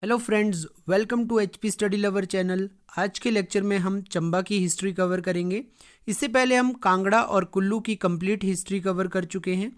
Hello friends, welcome to HP study lover channel. आज के lecture में हम चंबा की हिस्ट्री कवर करेंगे। इससे पहले हम कांगड़ा और कुल्लू की कंप्लीट हिस्ट्री कवर कर चुके हैं।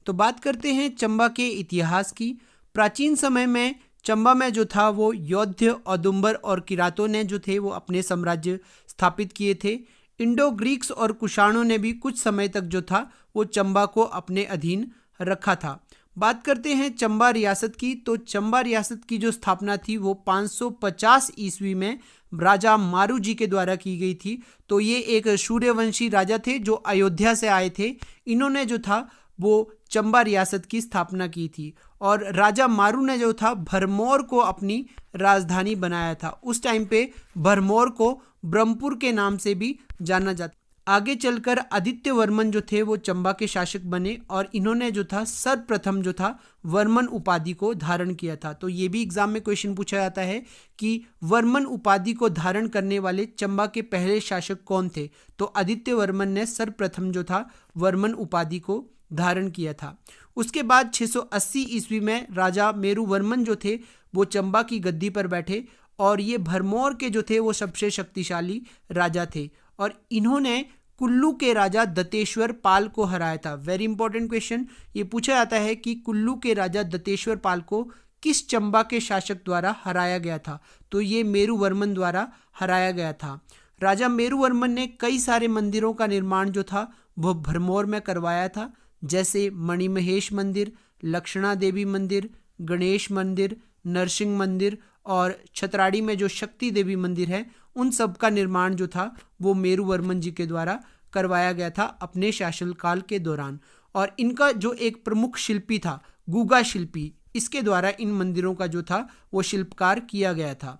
तो बात करते हैं चंबा के इतिहास की। प्राचीन समय में चंबा में जो था वो यौध्य, औदुंबर और किरातों ने जो थे वो अपने साम्राज्य स्थापित किए थे। इंडो ग्रीक्स और कुषाणों ने भी कुछ समय तक जो था वो चंबा को अपने अधीन रखा था। बात करते हैं चंबा रियासत की। तो चंबा रियासत की जो स्थापना थी वो 550 ईस्वी में राजा मारू जी के द्वारा की गई थी। तो ये एक सूर्यवंशी राजा थे जो अयोध्या से आए थे। इन्होंने जो था वो चंबा रियासत की स्थापना की थी और राजा मारू ने जो था भरमौर को अपनी राजधानी बनाया था। उस टाइम पे भरमौर को ब्रह्मपुर के नाम से भी जाना जाता। आगे चलकर आदित्य वर्मन जो थे वो चंबा के शासक बने और इन्होंने जो था सर्वप्रथम जो था वर्मन उपाधि को धारण किया था। तो ये भी एग्जाम में क्वेश्चन पूछा जाता है कि वर्मन उपाधि को धारण करने वाले चंबा के पहले शासक कौन थे। तो आदित्य वर्मन ने सर्वप्रथम जो था वर्मन उपाधि को धारण किया था। उसके बाद 680 ईस्वी में राजा मेरुवर्मन जो थे वो चंबा की गद्दी पर बैठे और ये भरमौर के जो थे वो सबसे शक्तिशाली राजा थे और इन्होंने कुल्लू के राजा दत्तेश्वर पाल को हराया था। वेरी इंपॉर्टेंट क्वेश्चन ये पूछा जाता है कि कुल्लू के राजा दत्तेश्वर पाल को किस चंबा के शासक द्वारा हराया गया था। तो ये मेरुवर्मन द्वारा हराया गया था। राजा मेरुवर्मन ने कई सारे मंदिरों का निर्माण जो था वो भरमौर में करवाया था, जैसे मणिमहेश मंदिर, लक्षणा देवी मंदिर, गणेश मंदिर, नरसिंह मंदिर और छतराड़ी में जो शक्ति देवी मंदिर है, उन सब का निर्माण जो था वो मेरुवर्मन जी के द्वारा करवाया गया था अपने शासनकाल के दौरान। और इनका जो एक प्रमुख शिल्पी था गुगा शिल्पी, इसके द्वारा इन मंदिरों का जो था वो शिल्पकार किया गया था।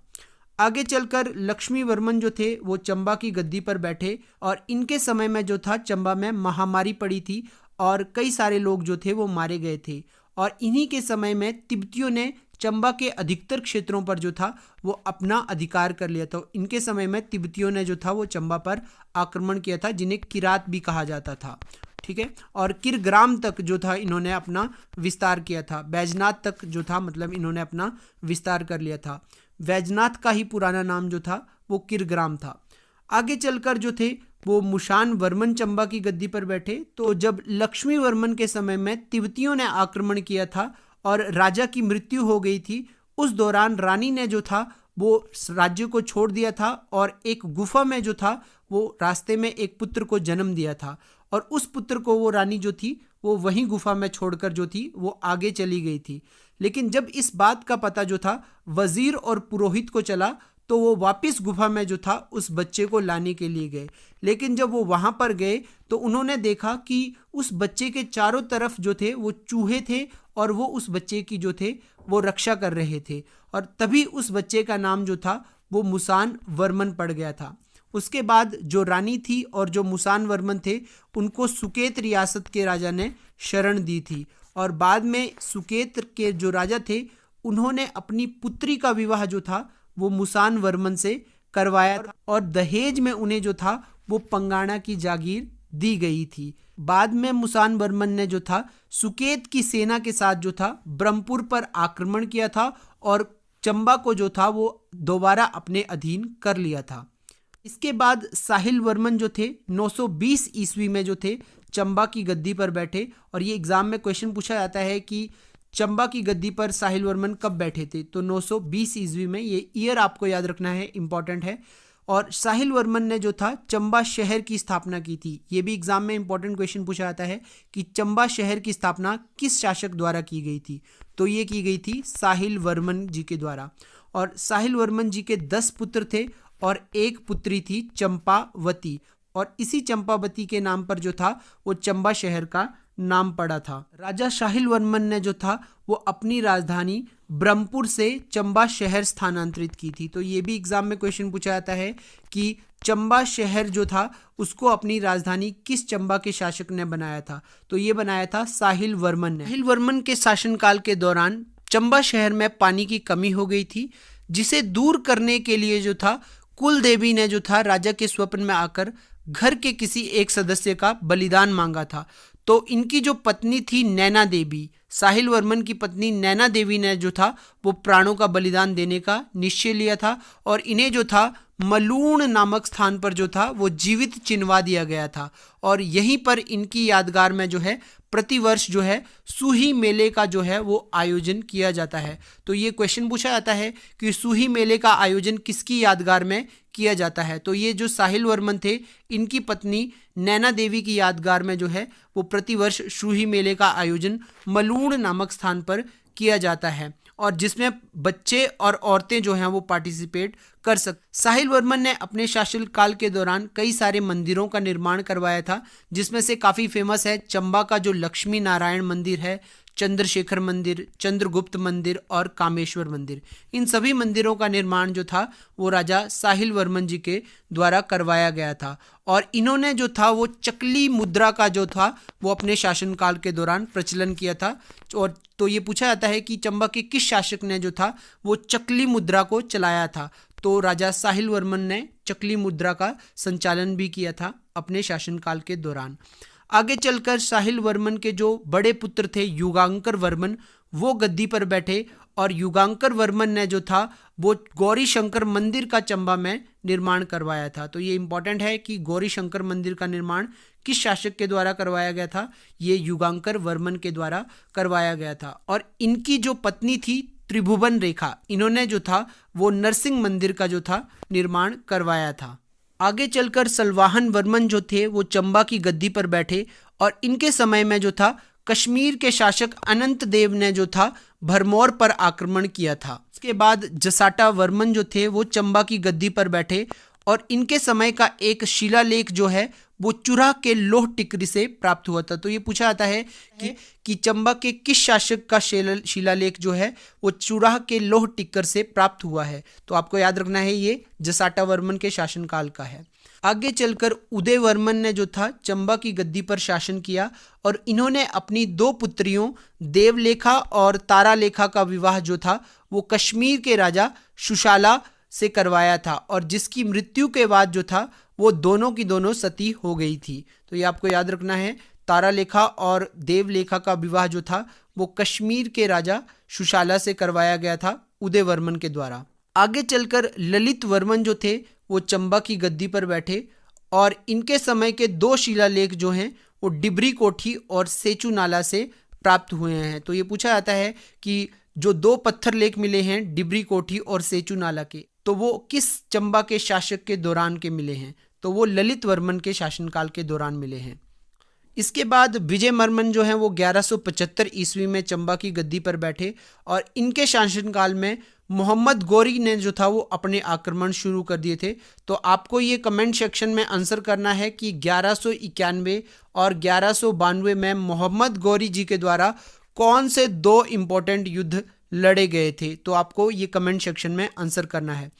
आगे चलकर लक्ष्मी वर्मन जो थे वो चंबा की गद्दी पर बैठे और इनके समय में जो था चंबा में महामारी पड़ी थी और कई सारे लोग जो थे वो मारे गए थे। और इन्हीं के समय में तिब्बतियों ने चंबा के अधिकतर क्षेत्रों पर जो था वो अपना अधिकार कर लिया था। इनके समय में तिब्बतियों ने जो था वो चंबा पर आक्रमण किया था, जिन्हें किरात भी कहा जाता था। ठीक है, और किरग्राम तक जो था इन्होंने अपना विस्तार किया था। बैजनाथ तक जो था मतलब इन्होंने अपना विस्तार कर लिया था। बैजनाथ का ही पुराना नाम जो था वो किरग्राम था। आगे चलकर जो थे वो मुशान वर्मन चंबा की गद्दी पर बैठे। तो जब लक्ष्मी वर्मन के समय में तिब्बतियों ने आक्रमण किया था और राजा की मृत्यु हो गई थी, उस दौरान रानी ने जो था वो राज्य को छोड़ दिया था और एक गुफा में जो था वो रास्ते में एक पुत्र को जन्म दिया था और उस पुत्र को वो रानी जो थी वो वहीं गुफा में छोड़कर जो थी वो आगे चली गई थी। लेकिन जब इस बात का पता जो था वजीर और पुरोहित को चला तो वो वापस गुफा में जो था उस बच्चे को लाने के लिए गए। लेकिन जब वो वहां पर गए तो उन्होंने देखा कि उस बच्चे के चारों तरफ जो थे वो चूहे थे और वो उस बच्चे की जो थे वो रक्षा कर रहे थे और तभी उस बच्चे का नाम जो था वो मुसान वर्मन पड़ गया था। उसके बाद जो रानी थी और जो मुसान वर्मन थे उनको सुकेत रियासत के राजा ने शरण दी थी और बाद में सुकेत के जो राजा थे उन्होंने अपनी पुत्री का विवाह जो था वो मुसान वर्मन से करवाया था और दहेज में उन्हें जो था वो पंगाणा की जागीर दी गई थी। बाद में मुसान वर्मन ने जो था सुकेत की सेना के साथ जो था ब्रह्मपुर पर आक्रमण किया था और चंबा को जो था वो दोबारा अपने अधीन कर लिया था। इसके बाद साहिल वर्मन जो थे 920 ईस्वी में जो थे चंबा की गद्दी पर बैठे और ये एग्जाम में क्वेश्चन पूछा जाता है कि चंबा की गद्दी पर साहिल वर्मन कब बैठे थे। तो 920 ईस्वी में, ये ईयर आपको याद रखना है, इंपॉर्टेंट है। और साहिल वर्मन ने जो था चंबा शहर की स्थापना की थी। ये भी एग्जाम में इंपॉर्टेंट क्वेश्चन पूछा जाता है कि चंबा शहर की स्थापना किस शासक द्वारा की गई थी। तो ये की गई थी साहिल वर्मन जी के द्वारा। और साहिल वर्मन जी के 10 पुत्र थे और एक पुत्री थी चंपावती और इसी चंपावती के नाम पर जो था वो चंबा शहर का नाम पड़ा था। राजा साहिल वर्मन ने जो था वो अपनी राजधानी ब्रह्मपुर से चंबा शहर स्थानांतरित की थी। तो ये भी एग्जाम में क्वेश्चन पूछा जाता है कि चंबा शहर जो था उसको अपनी राजधानी किस चंबा के शासक ने बनाया था। तो ये बनाया था साहिल वर्मन ने। साहिल वर्मन के शासनकाल के दौरान चंबा शहर में पानी की कमी हो गई थी, जिसे दूर करने के लिए जो था कुल देवी ने जो था राजा के स्वप्न में आकर घर के किसी एक सदस्य का बलिदान मांगा था। तो इनकी जो पत्नी थी नैना देवी, साहिल वर्मन की पत्नी नैना देवी ने जो था वो प्राणों का बलिदान देने का निश्चय लिया था और इन्हें जो था मलूण नामक स्थान पर जो था वो जीवित चिनवा दिया गया था और यहीं पर इनकी यादगार में जो है प्रतिवर्ष जो है सूही मेले का जो है वो आयोजन किया जाता है। तो ये क्वेश्चन पूछा जाता है कि सूही मेले का आयोजन किसकी यादगार में किया जाता है। तो ये जो साहिल वर्मन थे इनकी पत्नी नैना देवी की यादगार में जो है वो प्रतिवर्ष सूही मेले का आयोजन मलूण नामक स्थान पर किया जाता है और जिसमें बच्चे और औरतें जो हैं वो पार्टिसिपेट कर सकते। साहिल वर्मन ने अपने शासनकाल के दौरान कई सारे मंदिरों का निर्माण करवाया था, जिसमें से काफ़ी फेमस है चंबा का जो लक्ष्मी नारायण मंदिर है, चंद्रशेखर मंदिर, चंद्रगुप्त मंदिर और कामेश्वर मंदिर। इन सभी मंदिरों का निर्माण जो था वो राजा साहिल वर्मन जी के द्वारा करवाया गया था और इन्होंने जो था वो चकली मुद्रा का जो था वो अपने शासनकाल के दौरान प्रचलन किया था। और तो ये पूछा जाता है कि चंबा के किस शासक ने जो था वो चकली मुद्रा को चलाया था। तो राजा साहिल वर्मन ने चकली मुद्रा का संचालन भी किया था अपने शासनकाल के दौरान। आगे चलकर साहिल वर्मन के जो बड़े पुत्र थे युगांकर वर्मन, वो गद्दी पर बैठे और युगांकर वर्मन ने जो था वो गौरी शंकर मंदिर का चंबा में निर्माण करवाया था। तो ये इंपॉर्टेंट है कि गौरी शंकर मंदिर का निर्माण किस शासक के द्वारा करवाया गया था, ये युगांकर वर्मन के द्वारा करवाया गया था। और इनकी जो पत्नी थी त्रिभुवन रेखा, इन्होंने जो था वो नरसिंह मंदिर का जो था निर्माण करवाया था। आगे चलकर सलवाहन वर्मन जो थे वो चंबा की गद्दी पर बैठे और इनके समय में जो था कश्मीर के शासक अनंत देव ने जो था भरमौर पर आक्रमण किया था। इसके बाद जसाटा वर्मन जो थे वो चंबा की गद्दी पर बैठे और इनके समय का एक शिलालेख जो है वो चुराह के लोह टिकरी से प्राप्त हुआ था। तो ये पूछा जाता है कि चंबा के किस शासक का शिलालेख जो है वो चुराह के लोह टिक्कर से प्राप्त हुआ है। तो आपको याद रखना है ये जसाटा वर्मन के शासनकाल का है। आगे चलकर उदय वर्मन ने जो था चंबा की गद्दी पर शासन किया और इन्होंने अपनी दो पुत्रियों देवलेखा और तारालेखा का विवाह जो था वो कश्मीर के राजा सुशाला से करवाया था और जिसकी मृत्यु के बाद जो था वो दोनों की दोनों सती हो गई थी। तो ये आपको याद रखना है, तारालेखा और देवलेखा का विवाह जो था वो कश्मीर के राजा सुशाला से करवाया गया था उदय वर्मन के द्वारा। आगे चलकर ललित वर्मन जो थे वो चंबा की गद्दी पर बैठे और इनके समय के दो शिलालेख जो हैं वो डिबरी कोठी और सेचू नाला से प्राप्त हुए हैं। तो ये पूछा जाता है कि जो दो पत्थर लेख मिले हैं डिबरी कोठी और सेचू नाला के, तो वो किस चंबा के शासक के दौरान के मिले हैं। तो वो ललित वर्मन के शासनकाल के दौरान मिले हैं। इसके बाद विजय वर्मन जो हैं वो 1175 ईस्वी में चंबा की गद्दी पर बैठे और इनके शासनकाल में मोहम्मद गौरी ने जो था वो अपने आक्रमण शुरू कर दिए थे। तो आपको ये कमेंट सेक्शन में आंसर करना है कि 1191 और 1192 में मोहम्मद गौरी जी के द्वारा कौन से दो इम्पोर्टेंट युद्ध लड़े गए थे। तो आपको ये कमेंट सेक्शन में आंसर करना है।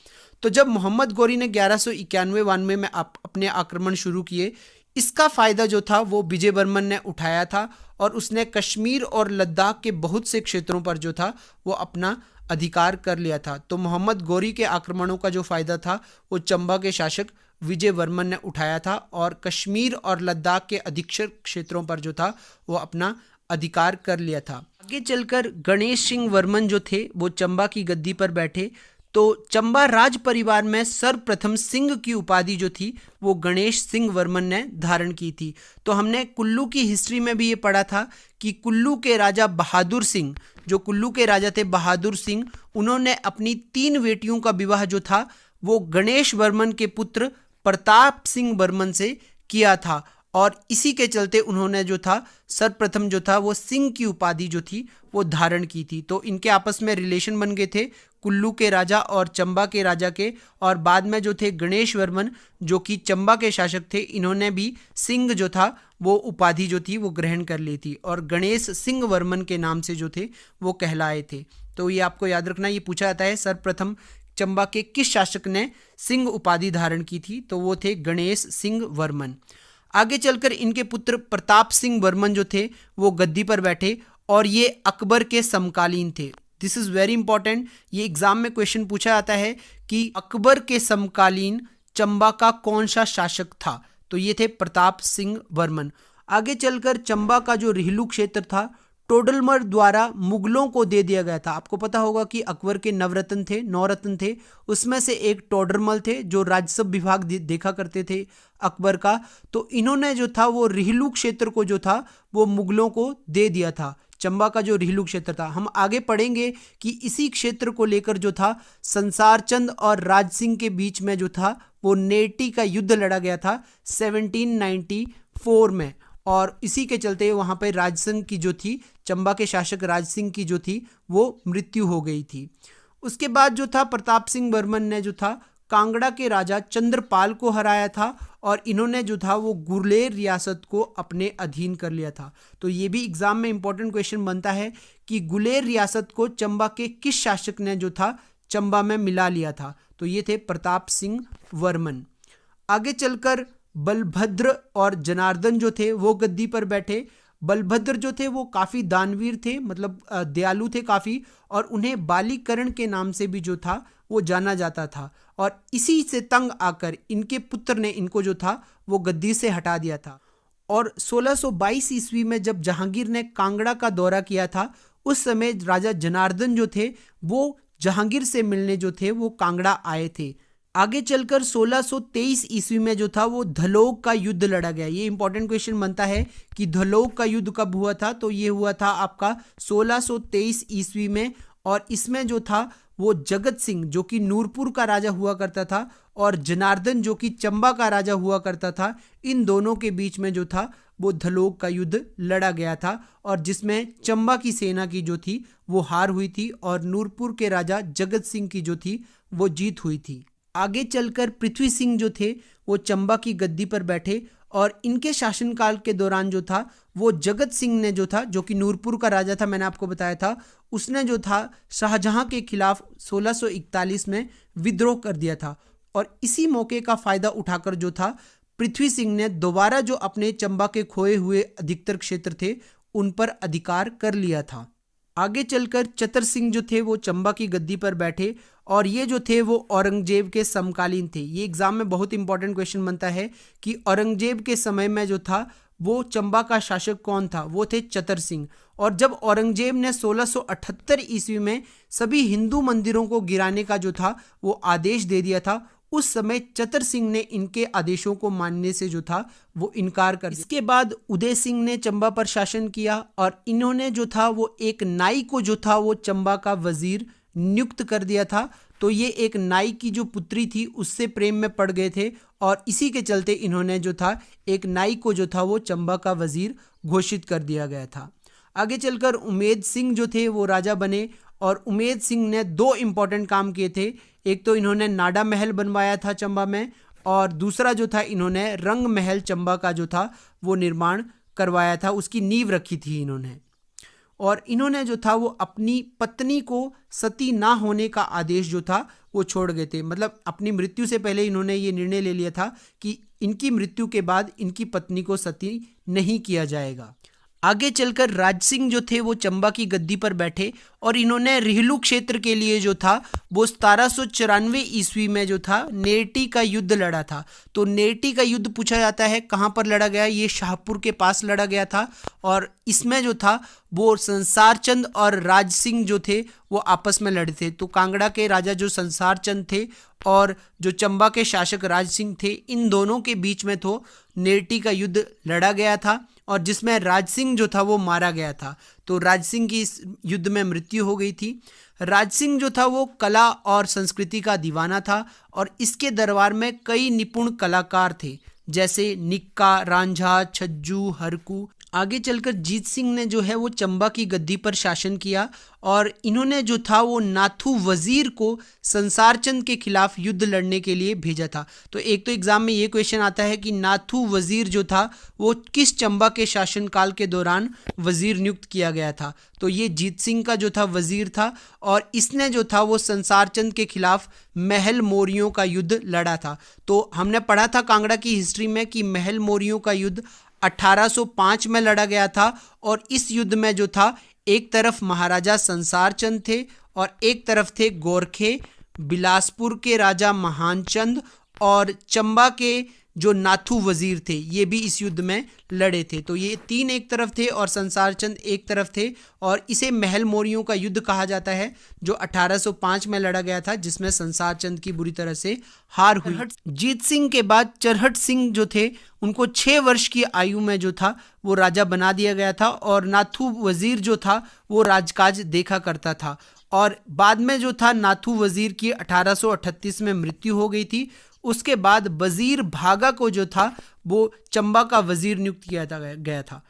तो जब मोहम्मद गौरी ने 1191-92 में अपने आक्रमण शुरू किए, इसका फ़ायदा जो था वो विजय वर्मन ने उठाया था और उसने कश्मीर और लद्दाख के बहुत से क्षेत्रों पर जो था वो अपना अधिकार कर लिया था। तो मोहम्मद गौरी के आक्रमणों का जो फ़ायदा था वो चंबा के शासक विजय वर्मन ने उठाया था और कश्मीर और लद्दाख के अधिकतर क्षेत्रों पर जो था वो अपना अधिकार कर लिया था। आगे चलकर गणेश सिंह वर्मन जो थे वो चंबा की गद्दी पर बैठे। तो चंबा राज परिवार में सर्वप्रथम सिंह की उपाधि जो थी वो गणेश सिंह वर्मन ने धारण की थी। तो हमने कुल्लू की हिस्ट्री में भी ये पढ़ा था कि कुल्लू के राजा बहादुर सिंह, जो कुल्लू के राजा थे बहादुर सिंह, उन्होंने अपनी 3 बेटियों का विवाह जो था वो गणेश वर्मन के पुत्र प्रताप सिंह वर्मन से किया था और इसी के चलते उन्होंने जो था सर्वप्रथम जो था वो सिंह की उपाधि जो थी वो धारण की थी। तो इनके आपस में रिलेशन बन गए थे कुल्लू के राजा और चंबा के राजा के, और बाद में जो थे गणेश वर्मन जो कि चंबा के शासक थे, इन्होंने भी सिंह जो था वो उपाधि जो थी वो ग्रहण कर ली थी और गणेश सिंह वर्मन के नाम से जो थे वो कहलाए थे। तो ये आपको याद रखना, ये पूछा जाता है सर्वप्रथम चंबा के किस शासक ने सिंह उपाधि धारण की थी, तो वो थे गणेश सिंह वर्मन। आगे चलकर इनके पुत्र प्रताप सिंह वर्मन जो थे वो गद्दी पर बैठे और ये अकबर के समकालीन थे। दिस इज़ वेरी इंपॉर्टेंट, ये एग्जाम में क्वेश्चन पूछा जाता है कि अकबर के समकालीन चंबा का कौन सा शासक था, तो ये थे प्रताप सिंह वर्मन। आगे चलकर चंबा का जो रिहलू क्षेत्र था टोडरमल द्वारा मुगलों को दे दिया गया था। आपको पता होगा कि अकबर के नवरत्न थे, 9 रत्न थे, उसमें से एक टोडरमल थे जो राजस्व विभाग देखा करते थे अकबर का। तो इन्होंने जो था वो रिहलू क्षेत्र को जो था वो मुगलों को दे दिया था। चंबा का जो रिहलू क्षेत्र था, हम आगे पढ़ेंगे कि इसी क्षेत्र को लेकर जो था संसार चंद और राज सिंह के बीच में जो था वो नेटी का युद्ध लड़ा गया था 1794 में, और इसी के चलते वहां पर राज सिंह की जो थी, चंबा के शासक राज सिंह की जो थी वो मृत्यु हो गई थी। उसके बाद जो था प्रताप सिंह बर्मन ने जो था कांगड़ा के राजा चंद्रपाल को हराया था और इन्होंने जो था वो गुलेर रियासत को अपने अधीन कर लिया था। तो ये भी एग्जाम में इंपॉर्टेंट क्वेश्चन बनता है कि गुलेर रियासत को चंबा के किस शासक ने जो था चंबा में मिला लिया था। तो ये थे प्रताप सिंह वर्मन। आगे चलकर बलभद्र और जनार्दन जो थे वो गद्दी पर बैठे। बलभद्र जो थे वो काफ़ी दानवीर थे, मतलब दयालु थे काफ़ी, और उन्हें बालीकरण के नाम से भी जो था वो जाना जाता था, और इसी से तंग आकर इनके पुत्र ने इनको जो था वो गद्दी से हटा दिया था। और 1622 ईस्वी में जब जहांगीर ने कांगड़ा का दौरा किया था, उस समय राजा जनार्दन जो थे वो जहांगीर से मिलने जो थे वो कांगड़ा आए थे। आगे चलकर 1623 ईस्वी में जो था वो धलोक का युद्ध लड़ा गया। ये इंपॉर्टेंट क्वेश्चन बनता है कि धलोक का युद्ध कब हुआ था। तो ये हुआ था आपका 1623 ईस्वी में, और इसमें जो था वो जगत सिंह जो कि नूरपुर का राजा हुआ करता था और जनार्दन जो कि चंबा का राजा हुआ करता था, इन दोनों के बीच में जो था वो धलोक का युद्ध लड़ा गया था, और जिसमें चंबा की सेना की जो थी वो हार हुई थी और नूरपुर के राजा जगत सिंह की जो थी वो जीत हुई थी। आगे चलकर पृथ्वी सिंह जो थे वो चंबा की गद्दी पर बैठे, और इनके शासनकाल के दौरान जो था वो जगत सिंह ने जो था, जो कि नूरपुर का राजा था, मैंने आपको बताया था, उसने जो था शाहजहां के खिलाफ 1641 में विद्रोह कर दिया था। और इसी मौके का फायदा उठाकर जो था पृथ्वी सिंह ने दोबारा जो अपने चंबा के खोए हुए अधिकतर क्षेत्र थे उन पर अधिकार कर लिया था। आगे चलकर चतर सिंह जो थे वो चंबा की गद्दी पर बैठे, और ये जो थे वो औरंगजेब के समकालीन थे। ये एग्जाम में बहुत इंपॉर्टेंट क्वेश्चन बनता है कि औरंगजेब के समय में जो था वो चंबा का शासक कौन था, वो थे चतर सिंह। और जब औरंगजेब ने 1678 ईस्वी में सभी हिंदू मंदिरों को गिराने का जो था वो आदेश दे दिया था, उस समय चतर सिंह ने इनके आदेशों को मानने से जो था वो इनकार कर दिया। इसके बाद उदय सिंह ने चंबा पर शासन किया, और इन्होंने जो था वो एक नाई को जो था वो चंबा का वजीर नियुक्त कर दिया था। तो ये एक नाई की जो पुत्री थी उससे प्रेम में पड़ गए थे, और इसी के चलते इन्होंने जो था एक नाई को जो था वो चंबा का वजीर घोषित कर दिया गया था। आगे चलकर उमेद सिंह जो थे वो राजा बने, और उमेद सिंह ने 2 इंपॉर्टेंट काम किए थे। एक तो इन्होंने नाडा महल बनवाया था चंबा में, और दूसरा जो था इन्होंने रंग महल चंबा का जो था वो निर्माण करवाया था, उसकी नींव रखी थी इन्होंने। और इन्होंने जो था वो अपनी पत्नी को सती ना होने का आदेश जो था वो छोड़ गए थे। मतलब अपनी मृत्यु से पहले इन्होंने ये निर्णय ले लिया था कि इनकी मृत्यु के बाद इनकी पत्नी को सती नहीं किया जाएगा। आगे चलकर राज सिंह जो थे वो चंबा की गद्दी पर बैठे, और इन्होंने रिहलू क्षेत्र के लिए जो था वो 1794 ईस्वी में जो था नेटी का युद्ध लड़ा था। तो नेटी का युद्ध पूछा जाता है कहाँ पर लड़ा गया, ये शाहपुर के पास लड़ा गया था, और इसमें जो था वो संसार चंद और राज सिंह जो थे वो आपस में लड़े थे। तो कांगड़ा के राजा जो संसार चंद थे और जो चंबा के शासक राज सिंह थे, इन दोनों के बीच में तो नेटी का युद्ध लड़ा गया था, और जिसमें राज सिंह जो था वो मारा गया था। तो राज सिंह की इस युद्ध में मृत्यु हो गई थी। राज सिंह जो था वो कला और संस्कृति का दीवाना था, और इसके दरबार में कई निपुण कलाकार थे, जैसे निक्का, रांझा, छज्जू, हरकू। आगे चलकर जीत सिंह ने जो है वो चंबा की गद्दी पर शासन किया, और इन्होंने जो था वो नाथू वजीर को संसार चंद के खिलाफ युद्ध लड़ने के लिए भेजा था। तो एक तो एग्जाम में ये क्वेश्चन आता है कि नाथू वजीर जो था वो किस चंबा के शासनकाल के दौरान वजीर नियुक्त किया गया था। तो ये जीत सिंह का जो था वजीर था, और इसने जो था वो संसार चंद के खिलाफ महल मोरियों का युद्ध लड़ा था। तो हमने पढ़ा था कांगड़ा की हिस्ट्री में कि महल मोरियों का युद्ध 1805 में लड़ा गया था, और इस युद्ध में जो था एक तरफ महाराजा संसार चंद थे और एक तरफ थे गोरखे, बिलासपुर के राजा महानचंद और चंबा के जो नाथू वजीर थे ये भी इस युद्ध में लड़े थे। तो ये 3 एक तरफ थे और संसार चंद एक तरफ थे, और इसे महल मौर्यों का युद्ध कहा जाता है, जो 1805 में लड़ा गया था, जिसमें संसार चंद की बुरी तरह से हार हुई। जीत सिंह के बाद चरहट सिंह जो थे उनको 6 वर्ष की आयु में जो था वो राजा बना दिया गया था, और नाथू वजीर जो था वो राजकाज देखा करता था। और बाद में जो था नाथू वजीर की 1838 में मृत्यु हो गई थी। उसके बाद वजीर भागा को जो था वो चंबा का वजीर नियुक्त किया गया था।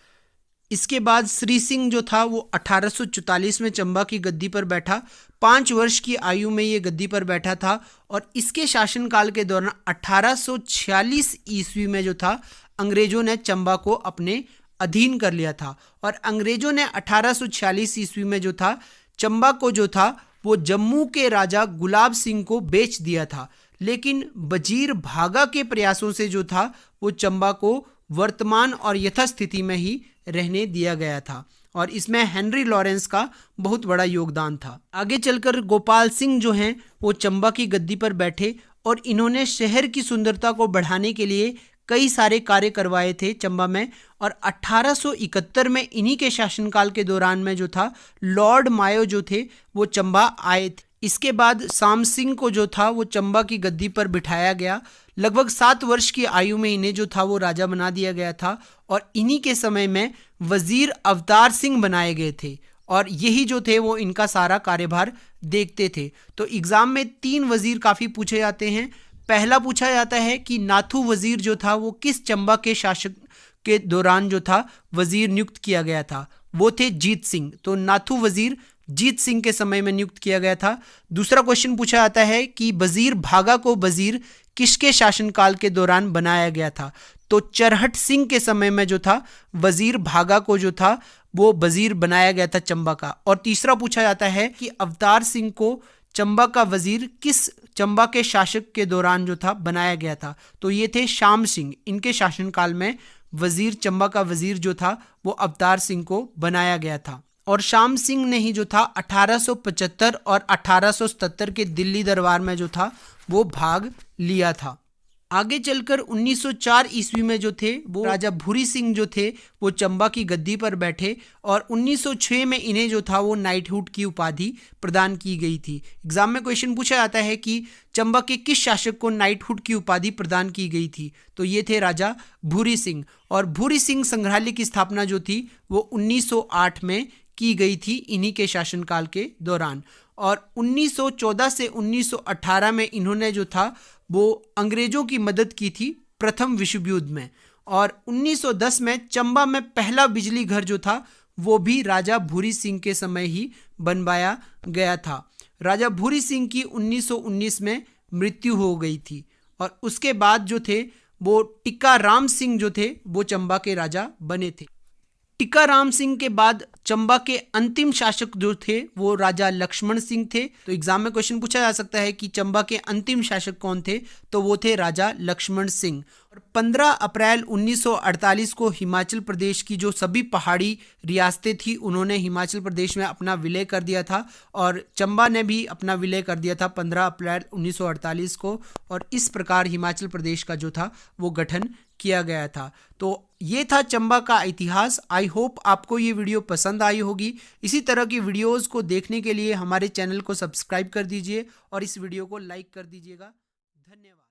इसके बाद श्री सिंह जो था वो 1844 में चंबा की गद्दी पर बैठा। 5 वर्ष की आयु में ये गद्दी पर बैठा था, और इसके शासनकाल के दौरान 1846 ईस्वी में जो था अंग्रेजों ने चंबा को अपने अधीन कर लिया था। और अंग्रेजों ने 1846 ईस्वी में जो था चंबा को जो था वो जम्मू के राजा गुलाब सिंह को बेच दिया था। लेकिन वजीर भागा के प्रयासों से जो था वो चंबा को वर्तमान और यथास्थिति में ही रहने दिया गया था, और इसमें हेनरी लॉरेंस का बहुत बड़ा योगदान था। आगे चलकर गोपाल सिंह जो हैं वो चंबा की गद्दी पर बैठे, और इन्होंने शहर की सुंदरता को बढ़ाने के लिए कई सारे कार्य करवाए थे चंबा में। और 1871 में इन्हीं के शासनकाल के दौरान में जो था लॉर्ड मायो जो थे वो चंबा आए थे। इसके बाद शाम सिंह को जो था वो चंबा की गद्दी पर बिठाया गया। लगभग 7 वर्ष की आयु में इन्हें जो था वो राजा बना दिया गया था, और इन्हीं के समय में वजीर अवतार सिंह बनाए गए थे, और यही जो थे वो इनका सारा कार्यभार देखते थे। तो एग्जाम में 3 वजीर काफ़ी पूछे जाते हैं। पहला पूछा जाता है कि नाथू वजीर जो था वो किस चंबा के शासक के दौरान जो था वजीर नियुक्त किया गया था, वो थे जीत सिंह। तो नाथू वजीर जीत सिंह के समय में नियुक्त किया गया था। दूसरा क्वेश्चन पूछा जाता है कि वजीर भागा को वजीर किसके शासनकाल के दौरान बनाया गया था, तो चरहट सिंह के समय में जो था वजीर भागा को जो था वो वजीर बनाया गया था चंबा का। और तीसरा पूछा जाता है कि अवतार सिंह को चंबा का वजीर किस चंबा के शासक के दौरान जो था बनाया गया था, तो ये थे श्याम सिंह। इनके शासनकाल में वजीर चंबा का वजीर जो था वो अवतार सिंह को बनाया गया था। और श्याम सिंह ने ही जो था 1875 और 1877 के दिल्ली दरबार में जो था वो भाग लिया था। आगे चलकर 1904 ईस्वी में जो थे वो राजा भूरी सिंह जो थे वो चंबा की गद्दी पर बैठे, और 1906 में इन्हें जो था वो नाइटहुड की उपाधि प्रदान की गई थी। एग्जाम में क्वेश्चन पूछा जाता है कि चंबा के किस शासक को नाइटहुड की उपाधि प्रदान की गई थी, तो ये थे राजा भूरी सिंह। और भूरी सिंह संग्रहालय की स्थापना जो थी वो 1908 में की गई थी इन्हीं के शासनकाल के दौरान। और 1914 से 1918 में इन्होंने जो था वो अंग्रेजों की मदद की थी प्रथम विश्व युद्ध में। और 1910 में चंबा में पहला बिजली घर जो था वो भी राजा भूरी सिंह के समय ही बनवाया गया था। राजा भूरी सिंह की 1919 में मृत्यु हो गई थी, और उसके बाद जो थे वो टिक्का राम सिंह जो थे वो चंबा के राजा बने थे। टिक्का राम सिंह के बाद चंबा के अंतिम शासक जो थे वो राजा लक्ष्मण सिंह थे। तो एग्जाम में क्वेश्चन पूछा जा सकता है कि चंबा के अंतिम शासक कौन थे, तो वो थे राजा लक्ष्मण सिंह। और 15 अप्रैल 1948 को हिमाचल प्रदेश की जो सभी पहाड़ी रियासतें थी उन्होंने हिमाचल प्रदेश में अपना विलय कर दिया था, और चंबा ने भी अपना विलय कर दिया था 15 अप्रैल 1948 को। और इस प्रकार हिमाचल प्रदेश का जो था वो गठन किया गया था। तो ये था चंबा का इतिहास। आई होप आपको ये वीडियो पसंद आई होगी। इसी तरह की वीडियोस को देखने के लिए हमारे चैनल को सब्सक्राइब कर दीजिए और इस वीडियो को लाइक कर दीजिएगा। धन्यवाद।